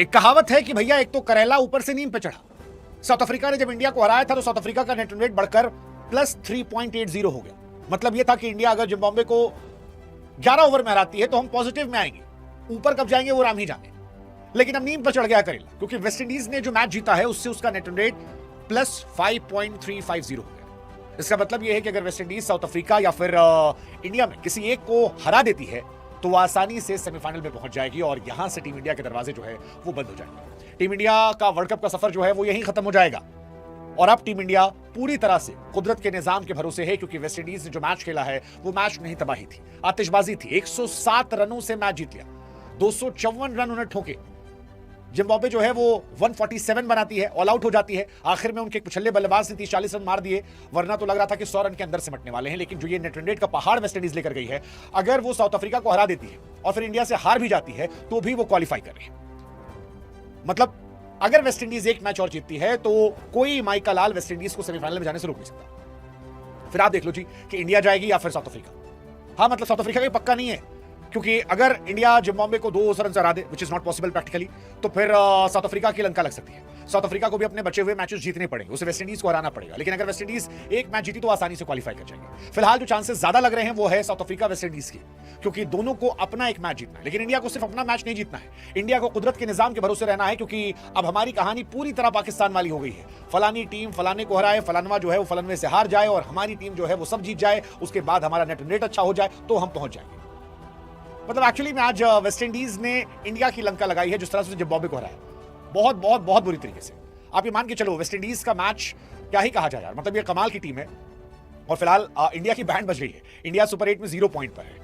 एक कहावत है कि भैया एक तो करेला ऊपर से नीम पे चढ़ा। साउथ अफ्रीका ने जब इंडिया को हराया था तो साउथ अफ्रीका का नेट रन रेट बढ़कर +3.80 हो गया। मतलब यह था कि इंडिया अगर जिम्बाब्वे को 11 ओवर में हराती है तो हम पॉजिटिव में आएंगे, ऊपर कब जाएंगे वो राम ही जाने। लेकिन अब नीम पर चढ़ गया करेला, क्योंकि वेस्ट इंडीज ने जो मैच जीता है उससे उसका नेट रन रेट +5.350 हो गया। इसका मतलब यह है कि अगर वेस्ट इंडीज साउथ अफ्रीका या फिर इंडिया में किसी एक को हरा देती है तो वो आसानी से सेमीफाइनल में पहुंच जाएगी और यहां से टीम इंडिया के दरवाजे जो है वो बंद हो जाएंगे। टीम इंडिया का वर्ल्ड कप का सफर जो है वो यहीं खत्म हो जाएगा और अब टीम इंडिया पूरी तरह से कुदरत के निजाम के भरोसे है, क्योंकि वेस्ट इंडीज ने जो मैच खेला है वो मैच नहीं तबाही थी, आतिशबाजी थी। 107 रनों से मैच जीत लिया, 254 रन उन्हें ठोके। जिम्बाब्वे जो है वो 147 बनाती है, ऑल आउट हो जाती है। आखिर में उनके कुछल्ले बल्लेबाज ने 30-40 रन मार दिए, वरना तो लग रहा था कि 100 रन के अंदर सिमटने वाले हैं। लेकिन जो ये नेट रन रेट का पहाड़ वेस्ट इंडीज लेकर गई है, अगर वो साउथ अफ्रीका को हरा देती है और फिर इंडिया से हार भी जाती है तो भी वो क्वालिफाई कर रही है। मतलब अगर वेस्ट इंडीज एक मैच और जीतती है तो कोई माइका लाल वेस्ट इंडीज को सेमीफाइनल में जाने से रोक नहीं सकता। फिर आप देख लो जी कि इंडिया जाएगी या फिर साउथ अफ्रीका। हाँ, मतलब साउथ अफ्रीका का पक्का नहीं है, क्योंकि अगर इंडिया जिम्बाब्वे को 2 रन से हरा दे, which is not possible practically, तो फिर साउथ अफ्रीका की लंका लग सकती है। साउथ अफ्रीका को भी अपने बचे हुए मैचेस जीतने पड़ेंगे, उसे वेस्ट इंडीज को हराना पड़ेगा। लेकिन अगर वेस्ट इंडीज एक मैच जीती तो आसानी से क्वालिफाई कर जाएगी। फिलहाल जो चांसेस ज्यादा लग रहे हैं वो है साउथ अफ्रीका वेस्ट इंडीज की, क्योंकि दोनों को अपना एक मैच जीतना है। लेकिन इंडिया को सिर्फ अपना मैच नहीं जीतना है, इंडिया को कुदरत के निजाम के भरोसे रहना है, क्योंकि अब हमारी कहानी पूरी तरह पाकिस्तान वाली हो गई है। फलानी टीम फलाने को हराए, फलानवा जो है वो फलानवे से हार जाए और हमारी टीम जो है वो सब जीत जाए, उसके बाद हमारा नेट रेट अच्छा हो जाए तो हम पहुंच जाएंगे। मतलब एक्चुअली में आज वेस्ट इंडीज ने इंडिया की लंका लगाई है जिस तरह से जिम्बाब्वे को हराया, बहुत बहुत बहुत बुरी तरीके से। आप ये मान के चलो, वेस्ट इंडीज का मैच क्या ही कहा जाए यार, मतलब ये कमाल की टीम है। और फिलहाल इंडिया की बैंड बज रही है, इंडिया सुपर 8 में 0 पॉइंट पर है।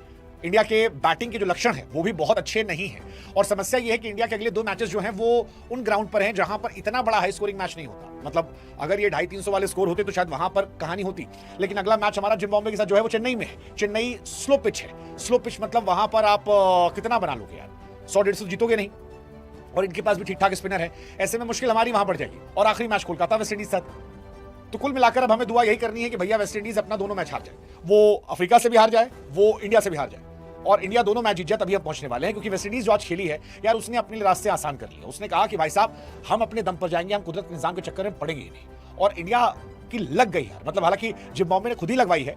इंडिया के बैटिंग के जो लक्षण है वो भी बहुत अच्छे नहीं है, और समस्या ये है कि इंडिया के अगले 2 मैचेस जो हैं वो उन ग्राउंड पर हैं जहां पर इतना बड़ा हाई स्कोरिंग मैच नहीं होता। मतलब अगर ये 250-300 वाले स्कोर होते तो शायद वहां पर कहानी होती। लेकिन अगला मैच हमारा जिम्बाब्वे के साथ जो है वो चेन्नई में है। चेन्नई स्लो पिच है, स्लो पिच मतलब वहां पर आप कितना बना लोगे यार, 100-150 जीतोगे नहीं, और इनके पास भी ठीक ठाक स्पिनर है। ऐसे में मुश्किल हमारी वहां पड़ जाएगी। और आखिरी मैच कोलकाता वेस्ट इंडीज साथ। तो कुल मिलाकर अब हमें दुआ यही करनी है कि भैया वेस्ट इंडीज अपना दोनों मैच हार जाए, वो अफ्रीका से भी हार जाए, वो इंडिया से भी हार जाए, और इंडिया दोनों मैच जीत जाए, तभी हम पहुंचने वाले हैं। क्योंकि वेस्ट इंडीज जो आज खेली है यार, उसने अपने लिए रास्ते आसान कर लिए। उसने कहा कि भाई साहब हम अपने दम पर जाएंगे, हम कुदरत के निजाम के चक्कर में पड़ेंगे ही नहीं। और इंडिया की लग गई यार, मतलब हालांकि जिम्बाब्वे ने खुद ही लगवाई है,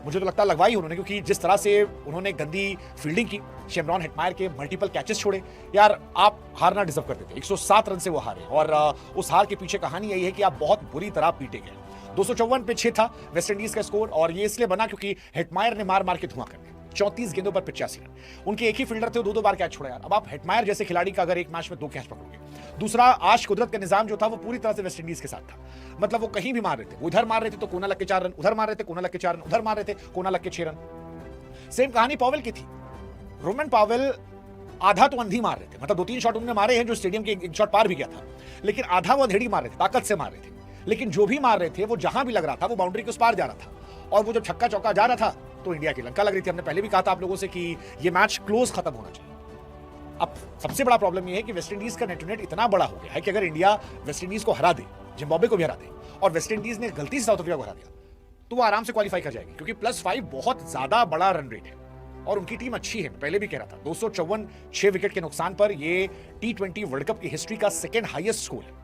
मुझे तो लगता है लगवाई उन्होंने, क्योंकि जिस तरह से उन्होंने गंदी फील्डिंग की, शेमरॉन हेटमायर के मल्टीपल कैचेस छोड़े यार, आप हारना डिजर्व करते थे। 107 रन से वो हारे, और उस हार के पीछे कहानी यही है कि आप बहुत बुरी तरह पीटे गए। 254 पे 6 था वेस्ट इंडीज का स्कोर, और ये इसलिए बना क्योंकि हेटमायर ने मार मार के धुआं कर दिया। 34 गेंदों पर 85 रन। उनके एक ही फील्डर थे, 2-2 बार कैच छोड़ा यार। अब आप हेटमायर जैसे खिलाड़ी का अगर एक मैच में 2 कैच पकड़ोगे। दूसरा, आज कुदरत का निजाम जो था वो पूरी तरह से वेस्ट इंडीज के साथ था। मतलब वो कहीं भी मार रहे थे, वो इधर मार रहे थे तो कोना लग के 4 रन, उधर मार रहे थे कोना लग के 4 रन, उधर मार रहे थे कोना लग के 6 रन। सेम कहानी पावेल की थी। रोमन पावेल आधा तो अंधी मार रहे थे, मतलब 2-3 शॉट उन्होंने मारे हैं जो स्टेडियम के एक शॉट पार भी गया था, लेकिन आधा वो अंधेड़ी मार रहे थे, ताकत से मार रहे थे। लेकिन जो भी मार रहे थे वो जहां भी लग रहा था वो बाउंड्री के उस पार जा रहा था, और वो जब छक्का चौका जा रहा था तो इंडिया की लंका लग रही थी। हमने पहले भी कहा था आप लोगों से कि ये मैच क्लोज खत्म होना चाहिए। अब सबसे बड़ा प्रॉब्लम ये है कि वेस्ट इंडीज का नेट रेट इतना बड़ा हो गया है कि अगर इंडिया वेस्ट इंडीज को हरा दे, जिम्बाब्वे को भी हरा दे, और वेस्ट इंडीज ने गलती से साउथ अफ्रीका को हरा दिया, तो वो आराम से क्वालिफाई कर जाएगी, क्योंकि +5 बहुत ज्यादा बड़ा रन रेट है और उनकी टीम अच्छी है। पहले भी कह रहा था, 254 6 विकेट के नुकसान पर ये T20 वर्ल्ड कप की हिस्ट्री का 2nd हाईएस्ट स्कोर है।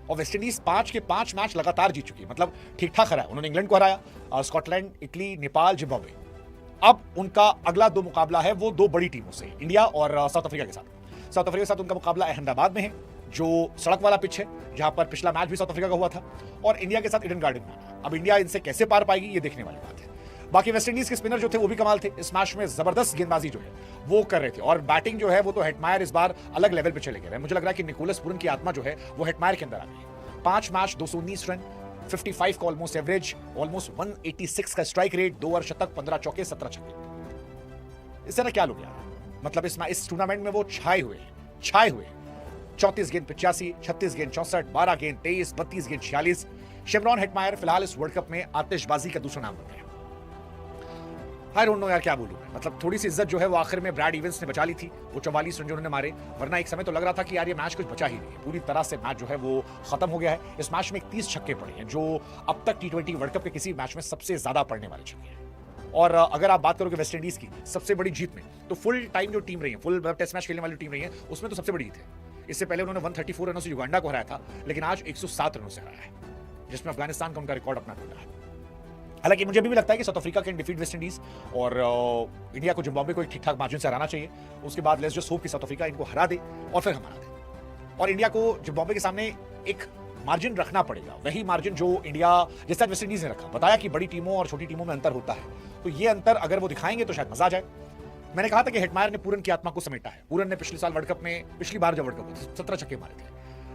और वेस्ट इंडीज 5 के 5 मैच लगातार जीत चुकी है, मतलब ठीक ठाक हराया। उन्होंने इंग्लैंड को हराया, स्कॉटलैंड, इटली, नेपाल, जिम्बाब्वे। अब उनका अगला 2 मुकाबला है वो 2 बड़ी टीमों से, इंडिया और साउथ अफ्रीका के साथ। साउथ अफ्रीका के साथ उनका मुकाबला अहमदाबाद में है, जो सड़क वाला पिच है, जहां पर पिछला मैच भी साउथ अफ्रीका का हुआ था, और इंडिया के साथ ईडन गार्डन में। अब इंडिया इनसे कैसे पार पाएगी ये देखने वाली बात है। बाकी वेस्ट इंडीज के स्पिनर जो थे वो भी कमाल थे, इस मैच में जबरदस्त गेंदबाजी जो है वो कर रहे थे, और बैटिंग जो है वो तो हेटमायर इस बार अलग लेवल पे चले गए। मुझे लग रहा है कि निकोलस पूरन की आत्मा जो है वो हेटमायर के अंदर आ गई। 5 मैच 219 रन, 55 का ऑलमोस्ट एवरेज, ऑलमोस्ट 186 का स्ट्राइक रेट, 2 अर्धशतक, 15 चौके, 17 छक्के। इस तरह क्या लोग यार, मतलब इस टूर्नामेंट में वो छाए हुए 34 गेंद 85, 36 गेंद 64, 12 गेंद 23, 32 गेंद 46। शेमरॉन हेटमायर फिलहाल इस वर्ल्ड कप में आतिशबाजी का दूसरा नाम बन गया। आई डोंट नो यार क्या बोलूं मैं, मतलब थोड़ी सी इज्जत जो है वो आखिर में ब्रैड इवेंस ने बचा ली थी, वो 44 रन जो उन्होंने मारे, वरना एक समय तो लग रहा था कि यार ये मैच कुछ बचा ही नहीं है। पूरी तरह से मैच जो है वो खत्म हो गया है। इस मैच में 31 छक्के पड़े हैं, जो अब तक T20 वर्ल्ड कप के किसी मैच में सबसे ज्यादा पड़ने वाले छक्के हैं। और अगर आप बात करोगे वेस्ट इंडीज की सबसे बड़ी जीत में, तो फुल टाइम जो टीम रही है, फुल टेस्ट मैच खेलने वाली टीम रही है, उसमें तो सबसे बड़ी जीत है। इससे पहले उन्होंने 134 रनों से युगांडा को हराया था, लेकिन आज 107 रनों से हराया है, जिसमें अफगानिस्तान का उनका रिकॉर्ड अपना टूटा है। हालांकि मुझे भी लगता है कि south Africa can defeat West Indies और इंडिया को जिम्बाब्वे को एक ठीक ठाक मार्जिन से हराना चाहिए। उसके बाद लेट्स जस्ट होप कि साउथ अफ्रीका इनको हरा दे और फिर हम हरा दें। और इंडिया को जिम्बाब्वे के सामने एक मार्जिन रखना पड़ेगा, वही मार्जिन जो इंडिया जैसा वेस्ट इंडीज ने रखा। बताया कि बड़ी टीमों और छोटी टीमों में अंतर होता है, तो ये अंतर अगर वो दिखाएंगे तो शायद मजा आ जाए। मैंने कहा था कि हेटमायर ने पूरन की आत्मा को समेटा है। पूरन ने पिछले साल वर्ल्ड कप में, पिछली बार जब वर्ल्ड कप 17 छक्के मारे थे,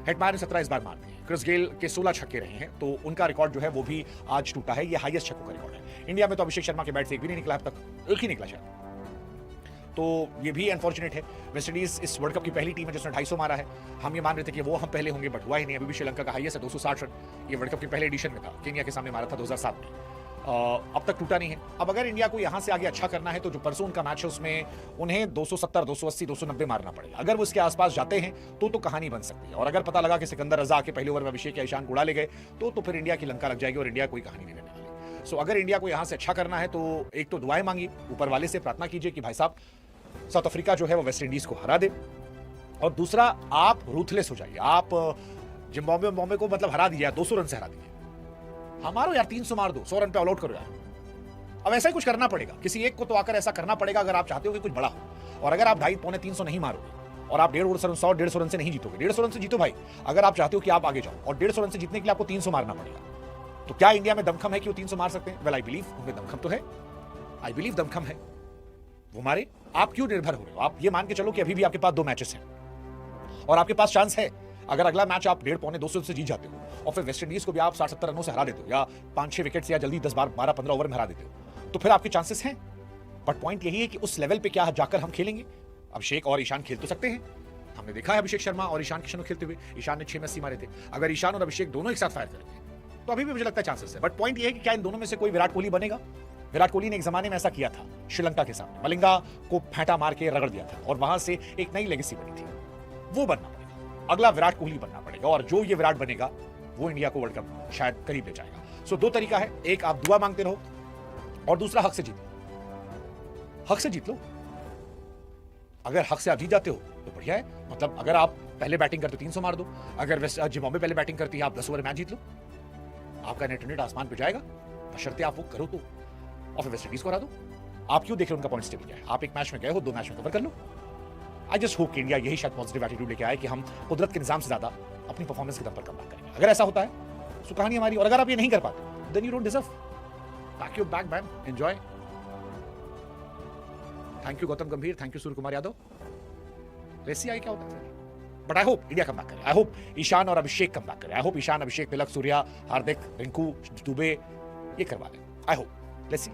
हेटमायर ने 17 इस बार मार दिए। क्रिस गेल के 16 छक्के रहे हैं, तो उनका रिकॉर्ड जो है वो भी आज टूटा है। ये हाईएस्ट छक्कों का रिकॉर्ड है। इंडिया में तो अभिषेक शर्मा के बैट से एक भी नहीं निकला अब तक, एक ही निकला शायद, तो ये भी अनफॉर्चुनेट है। वेस्ट इंडीज इस वर्ल्ड कप की पहली टीम है जिसने 250 मारा है। हम ये मान रहे थे कि वो हम पहले होंगे, बट हुआ ही नहीं। अभी भी श्रीलंका का हाईएस्ट है 260 रन, ये वर्ल्ड कप के पहले एडिशन में था, केन्या के सामने मारा था 2007 में। अब तक टूटा नहीं है। अब अगर इंडिया को यहां से आगे अच्छा करना है तो जो परसों उनका मैच है उसमें उन्हें 270, 280, 290 मारना पड़ेगा। अगर वो इसके आसपास जाते हैं तो कहानी बन सकती है। और अगर पता लगा कि सिकंदर रजा आके पहले ओवर में अभिषेक या ईशान को उड़ा ले गए तो फिर इंडिया की लंका लग जाएगी और इंडिया कोई कहानी नहीं रहने वाली। सो अगर इंडिया को यहां से अच्छा करना है तो एक तो दुआएं मांगिए, ऊपर वाले से प्रार्थना कीजिए कि भाई साहब साउथ अफ्रीका जो है वो वेस्ट इंडीज को हरा दे, और दूसरा आप रूथलेस हो जाइए। आप जिम्बाब्वे को मतलब हरा दिया, 200 रन से हरा दिए, हमारो यार 300 मार दो, 100 रन पे ऑल आउट करो यार। अब ऐसा ही कुछ करना पड़ेगा, किसी एक को तो आकर ऐसा करना पड़ेगा अगर आप चाहते हो कि कुछ बड़ा हो। और अगर आप 250, 350 नहीं मारोगे और आप 150 रन से नहीं जीतोगे, 150 रन से जीतो भाई। अगर आप चाहते हो कि आप आगे जाओ और 150 रन से जीतने के लिए आपको 300 मारना पड़ेगा, तो क्या इंडिया में दमखम है कि वो 300 मार सकते हैं? वेल आई बिलीव उनमें दमखम तो है, आई बिलीव दमखम है वो मारे। आप क्यों निर्भर हो रहे हो? आप ये मान के चलो कि अभी भी आपके पास 2 मैचेस हैं और आपके पास चांस है, अगर अगला मैच आप 150, पौने 200 से जीत जाते हो और फिर वेस्ट इंडीज को भी आप 60-70 रनों से हरा देते हो या 5-6 विकेट से या जल्दी 10 बार 12-15 ओवर में हरा देते हो, तो फिर आपके चांसेस हैं। बट पॉइंट यही है कि उस लेवल पे क्या जाकर हम खेलेंगे। अभिषेक और ईशान खेल तो सकते हैं, हमने देखा है अभिषेक शर्मा और ईशान किशन खेलते हुए। ईशान ने 6 में 80 मारे थे। अगर ईशान और अभिषेक दोनों एक साथ फायर करेंगे तो अभी भी मुझे लगता है चांसेस है। बट पॉइंट यह है कि क्या इन दोनों में से कोई विराट कोहली बनेगा? विराट कोहली ने एक जमाने में ऐसा किया था, श्रीलंका के सामने मलिंगा को फेंटा मार के रगड़ दिया था और वहां से एक नई लेगेसी बनी थी। वो बनना पड़ेगा, अगला विराट कोहली बनना पड़ेगा, और जो ये विराट बनेगा वो इंडिया को वर्ल्ड कप शायद करीब ले जाएगा। सो 2 तरीका है, एक आप दुआ मांगते रहो और दूसरा हक से जीतो। हक से जीत लो। अगर हक से आप जीत जाते हो तो बढ़िया है, मतलब अगर आप पहले बैटिंग करते 300 मार दो, अगर जिम्बाब्वे पहले बैटिंग करती है आप 10 ओवर मैच जीत लो, आपका नेट रन आसमान पे जाएगा, बशर्ते आप वो करो तो, और फिर वेस्ट इंडीज को हरा दो। आप क्यों देख रहे हो उनका पॉइंट टेबल क्या है? आप एक मैच में गए हो, 2 मैच में कवर कर लो। आई जस्ट होप कि इंडिया यही शायद पॉजिटिव एटीट्यूड लेके आए कि हम कुदरत के निजाम से ज्यादा अपनी परफॉर्मेंस के दम पर कमबैक करेंगे। अगर ऐसा होता है तो कहानी हमारी, और अगर आप ये नहीं कर पाते then you don't deserve. Pack your bag man, enjoy. Thank you Gautam Gambhir, thank you Suryakumar Yadav. Let's see क्या होता है, but I hope India come back करे। आई होप ईशान और अभिषेक कम बैक करे। आई होप ईशान, अभिषेक, तिलक, सूर्या, हार्दिक, रिंकू, दुबे ये करवा ले। I hope, let's C.